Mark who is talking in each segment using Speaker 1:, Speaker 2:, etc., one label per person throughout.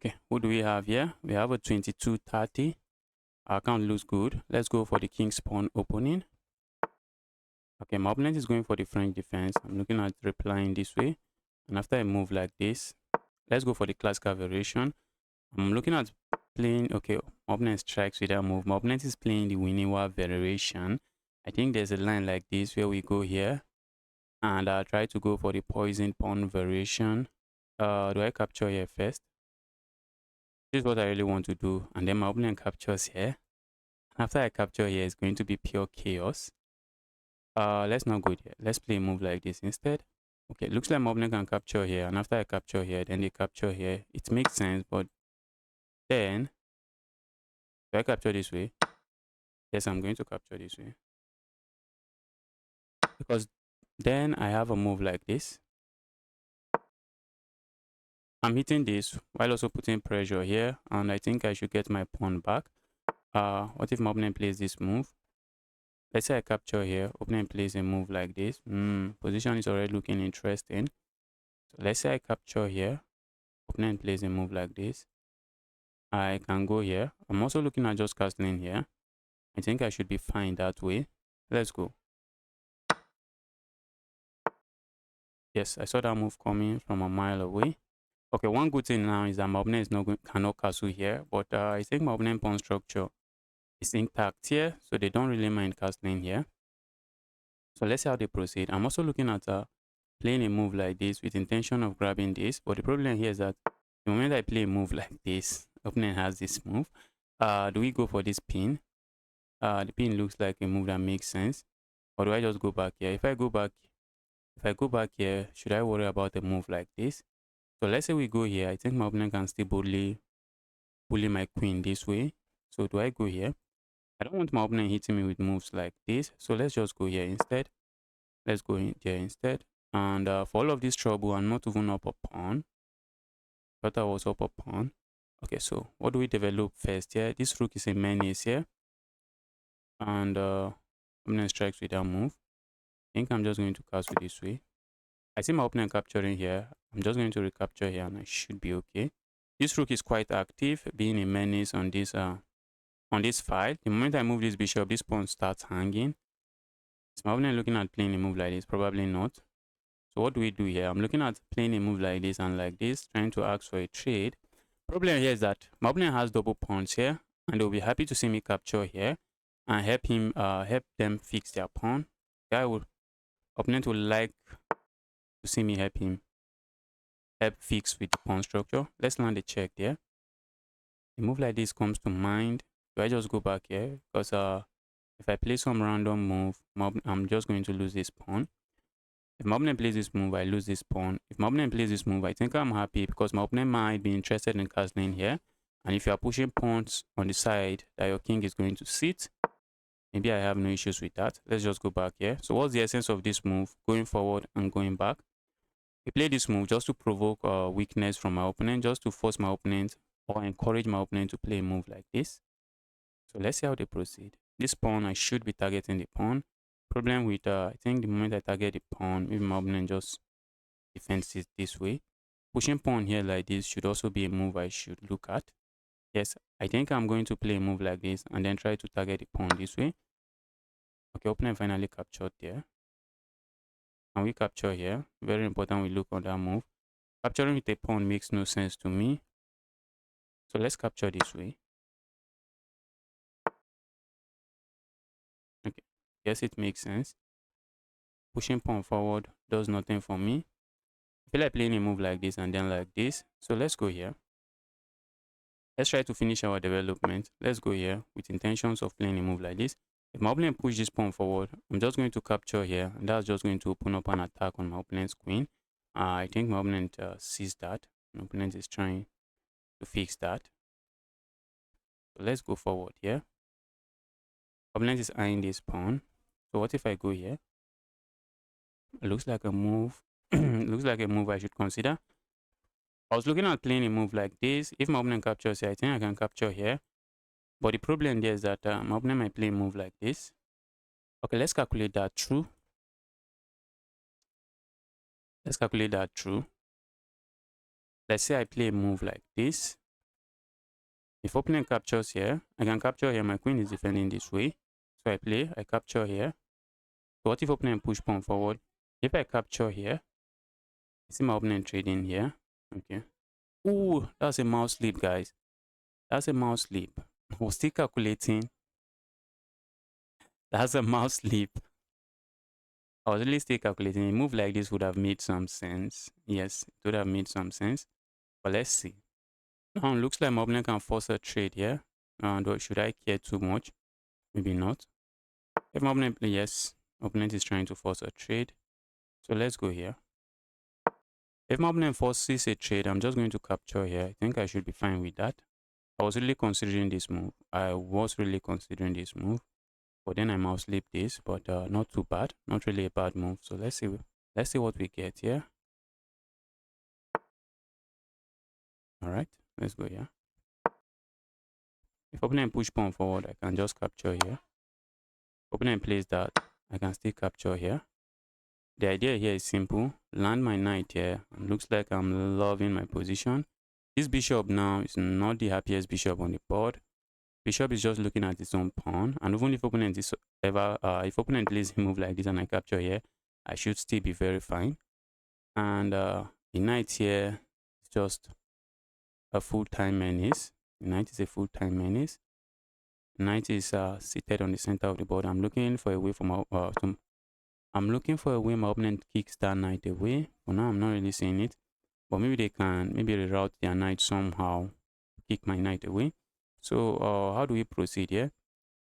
Speaker 1: Okay, who do we have here? We have a 22-30. Our account looks good. Let's go for the king's pawn opening. Okay, my opponent is going for the French defense. I'm looking at replying this way. And after I move like this, let's go for the classical variation. I'm looking at playing, okay, my opponent strikes with that move. My opponent is playing the Winiwa variation. I think there's a line like this where we go here. And I'll try to go for the poison pawn variation. Do I capture here first? This is what I really want to do. And then my opponent captures here. After I capture here, it's going to be pure chaos. Let's not go there. Let's play a move like this instead. Okay, looks like my opponent can capture here. And after I capture here, then they capture here. It makes sense, but then do I capture this way? Yes, I'm going to capture this way. Because then I have a move like this. I'm hitting this while also putting pressure here. And I think I should get my pawn back. What if my opponent plays this move? Let's say I capture here. Opponent plays a move like this. Position is already looking interesting. So let's say I capture here. Opponent plays a move like this. I can go here. I'm also looking at just castling here. I think I should be fine that way. Let's go. Yes, I saw that move coming from a mile away. Okay, one good thing now is that my opponent is not going, cannot castle here. But I think my opponent pawn structure is intact here. So they don't really mind castling here. So let's see how they proceed. I'm also looking at playing a move like this with intention of grabbing this. But the problem here is that the moment I play a move like this, opponent has this move. Do we go for this pin? The pin looks like a move that makes sense. Or do I just go back here? If I go back here, should I worry about a move like this? So let's say we go here. I think my opponent can still boldly bully my queen this way. So do I go here? I don't want my opponent hitting me with moves like this. So let's just go here instead. Let's go in there instead. And for all of this trouble, I'm not even up a pawn. Thought I was up a pawn. Okay, so what do we develop first here? This rook is a menace here. And opponent strikes with that move. I think I'm just going to castle this way. I see my opponent capturing here. I'm just going to recapture here and I should be okay. This rook is quite active, being a menace on this file. The moment I move this bishop, this pawn starts hanging. Is my opponent looking at playing a move like this? Probably not. So what do we do here? I'm looking at playing a move like this and like this, trying to ask for a trade. Problem here is that my opponent has double pawns here, and they'll be happy to see me capture here and help them fix their pawn. Opponent would like to see me help fix with the pawn structure. Let's land a check there. A move like this comes to mind. Do I just go back here? Because if I play some random move, I'm just going to lose this pawn. If my opponent plays this move, I lose this pawn. If my opponent plays this move, I think I'm happy because my opponent might be interested in castling here. And if you are pushing pawns on the side that your king is going to sit, maybe I have no issues with that. Let's just go back here. So what's the essence of this move? Going forward and going back. We play this move just to provoke weakness from my opponent, just to force my opponent or encourage my opponent to play a move like this. So let's see how they proceed. This pawn, I should be targeting the pawn. Problem with, I think the moment I target the pawn, maybe my opponent just defends it this way. Pushing pawn here like this should also be a move I should look at. Yes, I think I'm going to play a move like this and then try to target the pawn this way. Okay, opponent finally captured there. And we capture here. Very important we look on that move. Capturing with a pawn makes no sense to me. So let's capture this way. Okay, yes, it makes sense. Pushing pawn forward does nothing for me. I feel like playing a move like this and then like this. So let's go here. Let's try to finish our development. Let's go here with intentions of playing a move like this. If my opponent push this pawn forward, I'm just going to capture here. And that's just going to open up an attack on my opponent's queen. I think my opponent sees that. My opponent is trying to fix that. So let's go forward here. Opponent is eyeing this pawn. So what if I go here? It looks like a move. Looks like a move I should consider. I was looking at playing a move like this. If my opponent captures here, I think I can capture here. But the problem there is that my opponent might play a move like this. Okay, let's calculate that through. Let's calculate that through. Let's say I play a move like this. If opponent captures here, I can capture here. My queen is defending this way. So I play, I capture here. So what if opponent push pawn forward? If I capture here, I see my opponent trading here. Okay. Ooh, that's a mouse sleep, guys. That's a mouse sleep. I was still calculating. That's a mouse sleep. I was really still calculating. A move like this would have made some sense. Yes, it would have made some sense. But let's see. Now, looks like my opponent can force a trade here. And should I care too much? Maybe not. If my opponent, yes, opponent is trying to force a trade. So let's go here. If my opponent forces a trade, I'm just going to capture here. I think I should be fine with that. I was really considering this move. But then I mouse sleep this, but not too bad. Not really a bad move. So let's see. Let's see what we get here. All right, let's go here. If opponent push pawn forward, I can just capture here. Opponent plays that, I can still capture here. The idea here is simple. Land my knight here. And looks like I'm loving my position. This bishop now is not the happiest bishop on the board. Bishop is just looking at its own pawn. And even if opponent is if opponent plays a move like this and I capture here, I should still be very fine. And the knight here is just a full-time menace. The knight is a full-time menace. The knight is seated on the center of the board. I'm looking for a way from I'm looking for a way my opponent kicks that knight away. For now, I'm not really seeing it. But maybe they can reroute their knight somehow, kick my knight away. So how do we proceed here?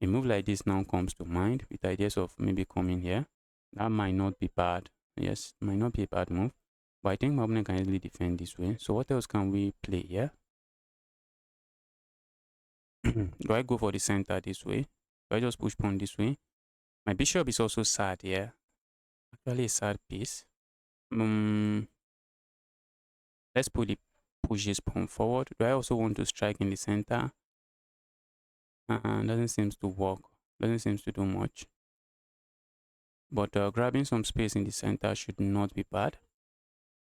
Speaker 1: A move like this now comes to mind with ideas of maybe coming here. That might not be bad. Yes, might not be a bad move. But I think my opponent can easily defend this way. So what else can we play here? Do I go for the center this way? Do I just push pawn this way? My bishop is also sad here. Actually a sad piece. Let's push this pawn forward. Do I also want to strike in the center? Doesn't seem to work. Doesn't seem to do much. But grabbing some space in the center should not be bad.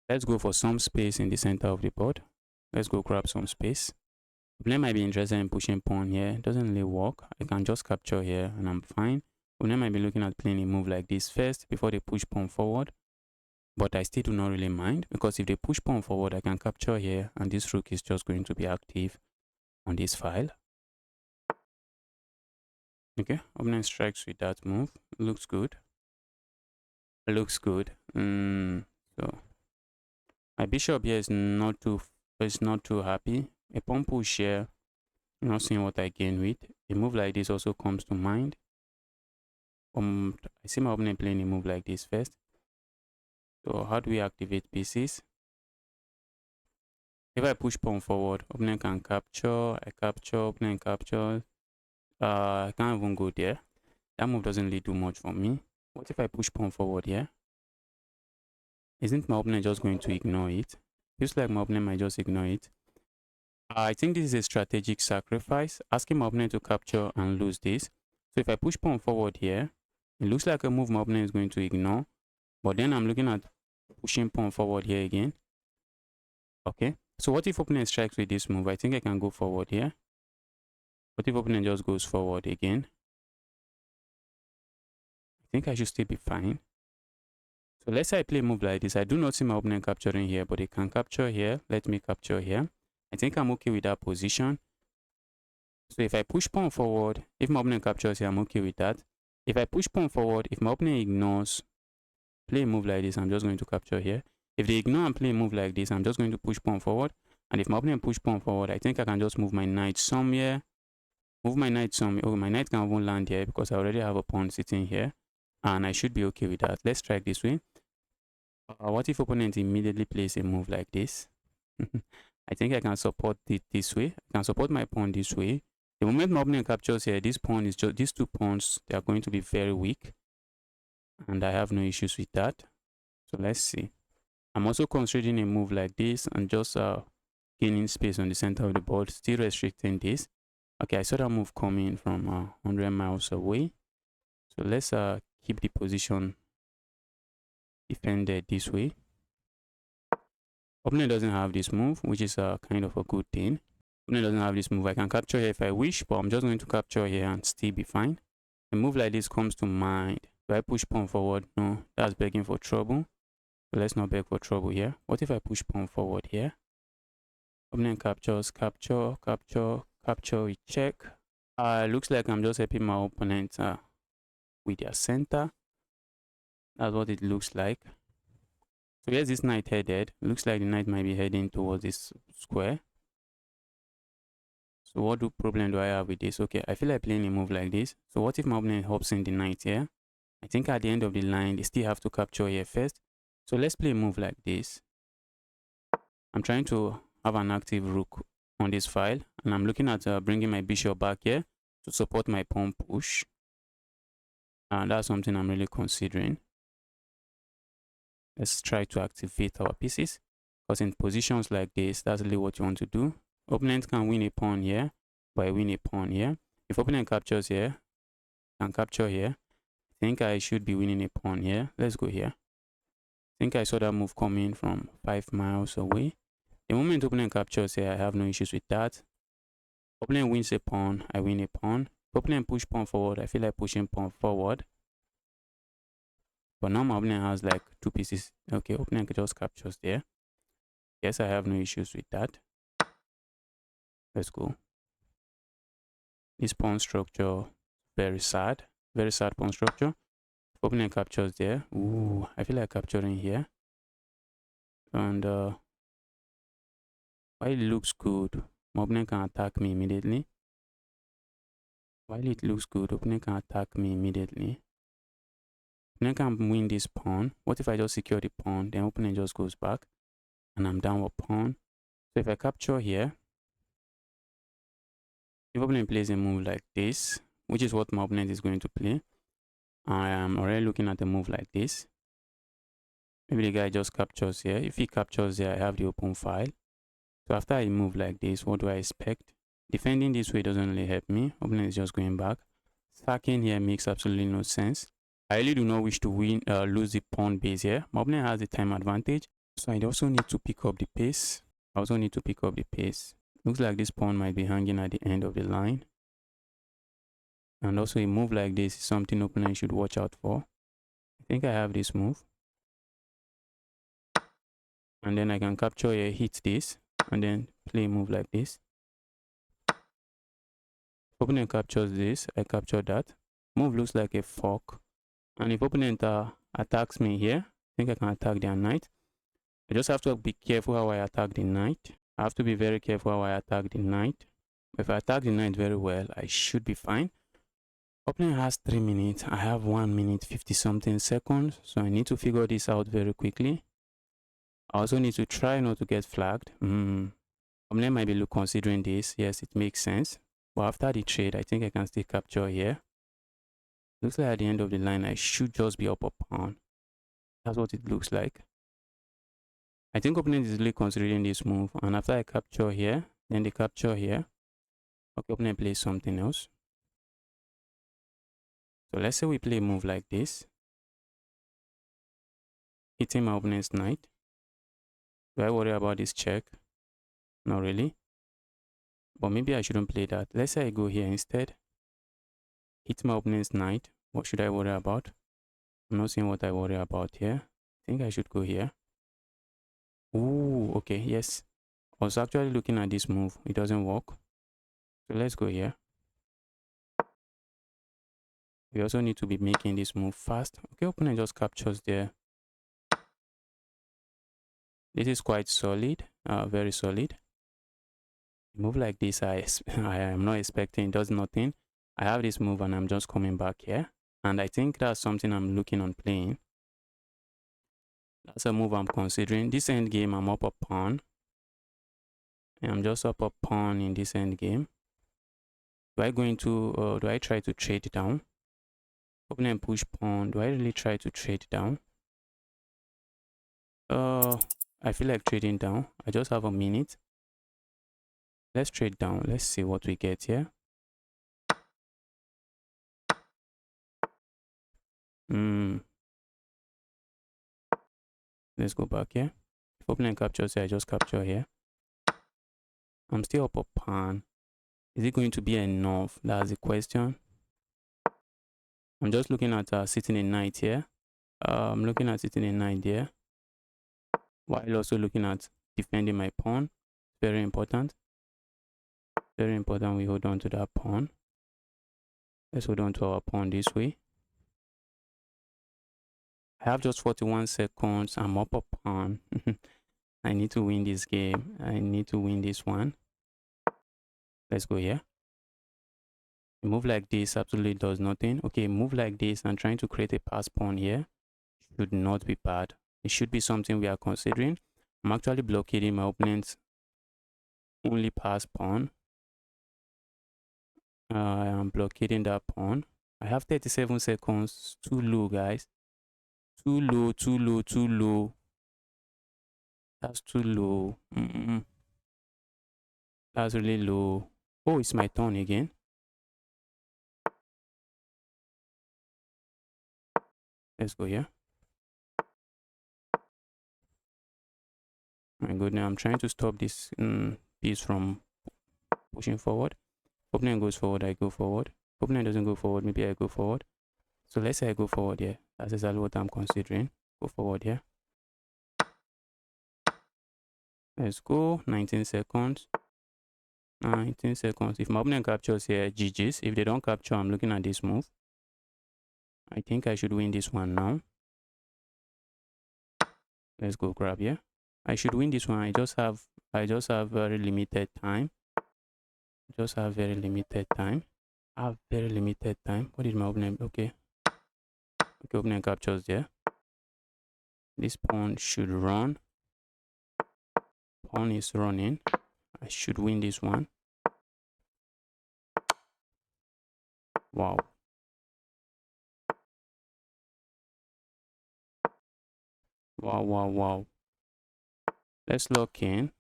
Speaker 1: Let's go for some space in the center of the board. Let's go grab some space. Opponent might be interested in pushing pawn here. It doesn't really work. I can just capture here and I'm fine. Opponent might be looking at playing a move like this first before they push pawn forward. But I still do not really mind because if they push pawn forward, I can capture here and this rook is just going to be active on this file. Okay, opponent strikes with that move. Looks good. Looks good. So my bishop here is not too happy. A pawn push here, not seeing what I gain with. A move like this also comes to mind. I see my opponent playing a move like this first. So how do we activate pieces? If I push pawn forward, opponent can capture. I capture, opponent captures. I can't even go there. That move doesn't really do much for me. What if I push pawn forward here? Isn't my opponent just going to ignore it? Feels like my opponent might just ignore it. I think this is a strategic sacrifice, asking my opponent to capture and lose this. So if I push pawn forward here, it looks like a move my opponent is going to ignore. But then I'm looking at pushing pawn forward here again. Okay. So what if opponent strikes with this move? I think I can go forward here. What if opponent just goes forward again? I think I should still be fine. So let's say I play a move like this. I do not see my opponent capturing here, but they can capture here. Let me capture here. I think I'm okay with that position. So if I push pawn forward, if my opponent captures here, I'm okay with that. If I push pawn forward, if my opponent ignores, play a move like this, I'm just going to capture here. If they ignore and play a move like this, I'm just going to push pawn forward. And if my opponent push pawn forward, I think I can just move my knight somewhere. Move my knight somewhere. Oh, my knight can even land here because I already have a pawn sitting here. And I should be okay with that. Let's strike this way. What if opponent immediately plays a move like this? I think I can support it this way. I can support my pawn this way. The moment my opponent captures here, this pawn is just these two pawns, they are going to be very weak. And I have no issues with that. So let's see. I'm also considering a move like this and just gaining space on the center of the board, still restricting this. Okay, I saw that move coming from 100 miles away. So let's keep the position defended this way. Opponent doesn't have this move, which is kind of a good thing. Opponent doesn't have this move. I can capture here if I wish, but I'm just going to capture here and still be fine. A move like this comes to mind. Do I push pawn forward? No, that's begging for trouble. So let's not beg for trouble here. What if I push pawn forward here? Opponent captures, capture, capture, capture, we check. Looks like I'm just helping my opponent with their center. That's what it looks like. So here's this knight headed. Looks like the knight might be heading towards this square. So what problem do I have with this? Okay, I feel like playing a move like this. So what if my opponent hops in the knight here? I think at the end of the line, they still have to capture here first. So let's play a move like this. I'm trying to have an active rook on this file, and I'm looking at bringing my bishop back here to support my pawn push. And that's something I'm really considering. Let's try to activate our pieces, because in positions like this, that's really what you want to do. Opponent can win a pawn here, but I win a pawn here. If opponent captures here, can capture here, I think I should be winning a pawn here. Let's go here. I think I saw that move coming from 5 miles away. The moment opponent captures here, I have no issues with that. Opponent wins a pawn, I win a pawn. Opponent push pawn forward, I feel like pushing pawn forward. But now my opponent has like 2 pieces. Okay, opponent just captures there. Yes, I have no issues with that. Let's go. This pawn structure, very sad pawn structure. Opponent captures there. Ooh, I feel like capturing here. And while it looks good, my opponent can attack me immediately. While it looks good, opponent can attack me immediately. Opponent can win this pawn. What if I just secure the pawn? Then opponent just goes back, and I'm down with pawn. So if I capture here, if opponent plays a move like this, which is what my opponent is going to play, I am already looking at a move like this. Maybe the guy just captures here. If he captures here, I have the open file. So after I move like this, what do I expect? Defending this way doesn't really help me. Opponent is just going back. Sacking here makes absolutely no sense. I really do not wish to lose the pawn base here. My opponent has the time advantage. So I also need to pick up the pace. Looks like this pawn might be hanging at the end of the line. And also a move like this is something opponent should watch out for. I think I have this move. And then I can capture here, hit this, and then play a move like this. Opponent captures this, I capture that. Move looks like a fork. And if opponent attacks me here, I think I can attack their knight. I just have to be careful how I attack the knight. I have to be very careful how I attack the knight. If I attack the knight very well, I should be fine. Opponent has 3 minutes. I have 1 minute 50 something seconds. So I need to figure this out very quickly. I also need to try not to get flagged. Opponent might be considering this. Yes, it makes sense. But after the trade, I think I can still capture here. Looks like at the end of the line, I should just be up a pawn. That's what it looks like. I think opponent is really considering this move. And after I capture here, then they capture here. Okay, opponent plays something else. So let's say we play a move like this. Hitting my opponent's knight. Do I worry about this check? Not really. But maybe I shouldn't play that. Let's say I go here instead. Hit my opponent's knight. What should I worry about? I'm not seeing what I worry about here. I think I should go here. Ooh, okay, yes. I was actually looking at this move. It doesn't work. So let's go here. We also need to be making this move fast. Okay, opponent just captures there. This is quite solid, very solid. Move like this, I am not expecting. It does nothing. I have this move and I'm just coming back here. And I think that's something I'm looking on playing. That's a move I'm considering. This end game, I'm up a pawn. And I'm just up a pawn in this end game. Do I try to trade down? Opponent push pawn. Do I really try to trade down? I feel like trading down. I just have a minute. Let's trade down. Let's see what we get here. Let's go back here. If opponent captures here, I just capture here. I'm still up a pawn. Is it going to be enough? That's the question. I'm just looking at sitting a knight here. I'm looking at sitting a knight there, while also looking at defending my pawn. Very important. Very important we hold on to that pawn. Let's hold on to our pawn this way. I have just 41 seconds. I'm up a pawn. I need to win this game. I need to win this one. Let's go here. A move like this absolutely does nothing. Okay, move like this and trying to create a pass pawn here should not be bad. It should be something we are considering. I'm actually blockading my opponent's only pass pawn. I am blockading that pawn. I have 37 seconds. Too low, guys. Too low, too low, too low. That's too low. That's really low. Oh, it's my turn again. Let's go here. My goodness, I'm trying to stop this piece from pushing forward. Opponent goes forward, I go forward. Opponent doesn't go forward, maybe I go forward. So let's say I go forward here. That's exactly what I'm considering. Go forward here. Let's go. 19 seconds. 19 seconds. If my opponent captures here, GG's. If they don't capture, I'm looking at this move. I think I should win this one now. Let's go grab here. I should win this one. I just have very limited time. Just have very limited time. I have very limited time. What is my opponent? Okay. Okay, opponent captures there. This pawn should run. Pawn is running. I should win this one. Wow. Wow, wow, wow. Let's lock in.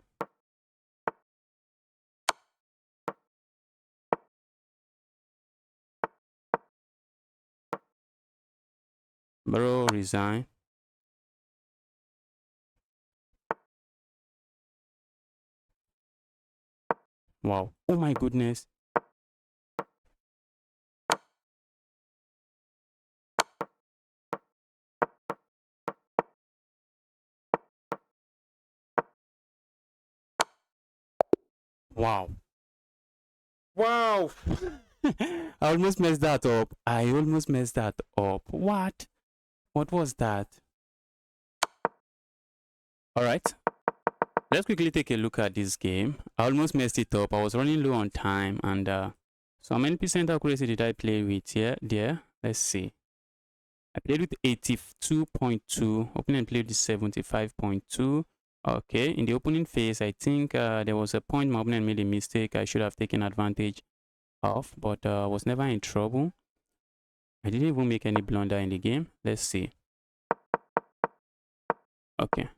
Speaker 1: Bro, resign. Wow. Oh my goodness. Wow. Wow. I almost messed that up. I almost messed that up. What? What was that? All right. Let's quickly take a look at this game. I almost messed it up. I was running low on time, and so how many percent accuracy did I play with here? There. Let's see. I played with 82.2. Opponent played with 75.2. Okay, in the opening phase, I think there was a point my opponent made a mistake I should have taken advantage of, but I was never in trouble. I didn't even make any blunder in the game. Let's see. Okay,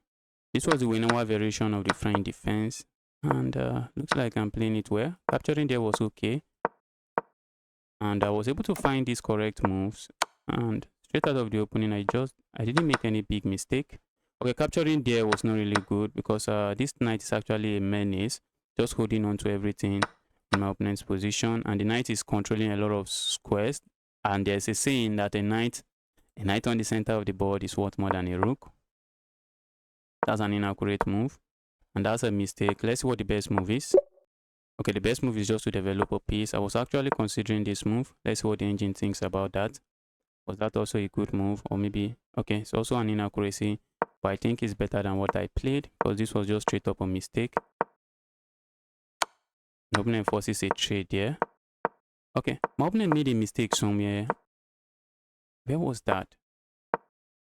Speaker 1: this was the winner variation of the flying defense, and looks like I'm playing it well. Capturing there was okay, and I was able to find these correct moves, and straight out of the opening, I didn't make any big mistake. Okay, capturing there was not really good because this knight is actually a menace, just holding on to everything in my opponent's position, and the knight is controlling a lot of squares. And there's a saying that a knight on the center of the board is worth more than a rook. That's an inaccurate move, and that's a mistake. Let's see what the best move is. Okay, the best move is just to develop a piece. I was actually considering this move. Let's see what the engine thinks about that. Was that also a good move? Or maybe, okay, it's also an inaccuracy, but I think it's better than what I played because this was just straight up a mistake. My opponent forces a trade there. Okay, my opponent made a mistake somewhere. Where was that?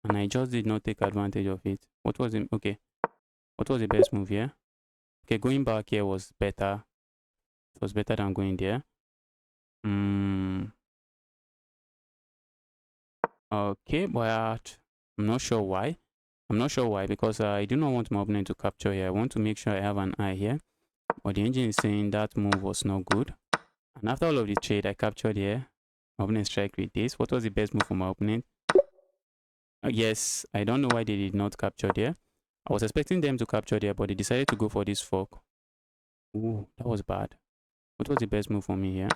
Speaker 1: And I just did not take advantage of it. What was it? Okay, what was the best move here? Okay, going back here was better. It was better than going there. Okay, but I'm not sure why. I'm not sure why, because I do not want my opponent to capture here. I want to make sure I have an eye here. But the engine is saying that move was not good. And after all of the trade, I captured here. My opponent strike with this. What was the best move for my opponent? Yes, I don't know why they did not capture there. I was expecting them to capture there, but they decided to go for this fork. Ooh, that was bad. What was the best move for me here?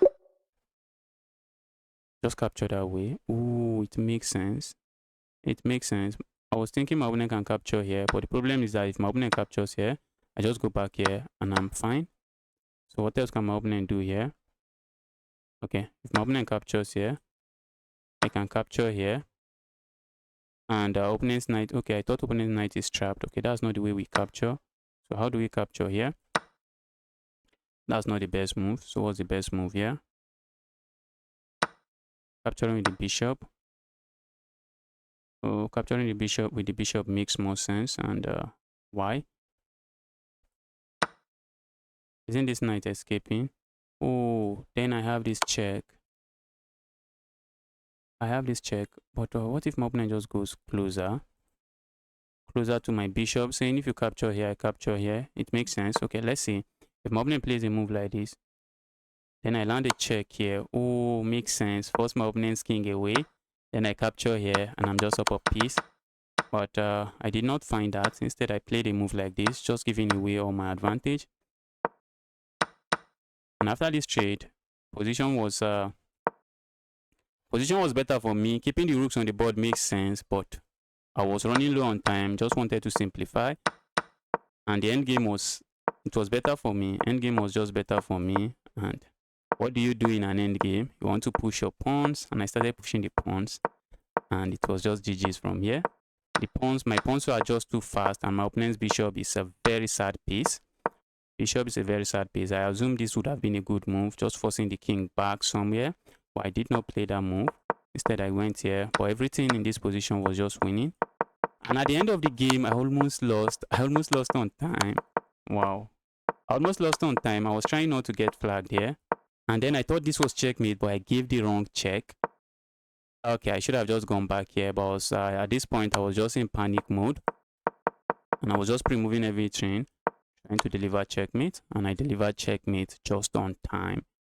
Speaker 1: Just capture that way. Ooh, it makes sense. It makes sense. I was thinking my opponent can capture here, but the problem is that if my opponent captures here, I just go back here and I'm fine. So what else can my opponent do here? Okay, if my opponent captures here, I can capture here. And opponent's knight, okay, I thought opponent's knight is trapped. Okay, that's not the way we capture. So how do we capture here? That's not the best move. So what's the best move here? Capturing with the bishop. So capturing the bishop with the bishop makes more sense. And why? Isn't this knight escaping? Oh, then I have this check. I have this check. But what if my opponent just goes closer? Closer to my bishop. Saying if you capture here, I capture here. It makes sense. Okay, let's see. If my opponent plays a move like this, then I land a check here. Oh, makes sense. Force my opponent's king away. Then I capture here and I'm just up a piece. But I did not find that. Instead, I played a move like this, just giving away all my advantage. And after this trade, position was better for me. Keeping the rooks on the board makes sense, but I was running low on time. Just wanted to simplify. And the endgame was better for me. Endgame was just better for me. And what do you do in an endgame? You want to push your pawns, and I started pushing the pawns, and it was just GG's from here. My pawns were just too fast, and my opponent's bishop is a very sad piece. Bishop is a very sad piece. I assume this would have been a good move, just forcing the king back somewhere, but I did not play that move. Instead, I went here, but everything in this position was just winning. And at the end of the game, I almost lost. I almost lost on time. Wow. I almost lost on time. I was trying not to get flagged here. And then I thought this was checkmate, but I gave the wrong check. Okay, I should have just gone back here, but at this point, I was just in panic mode. And I was just pre-moving everything, trying to deliver checkmate. And I delivered checkmate just on time.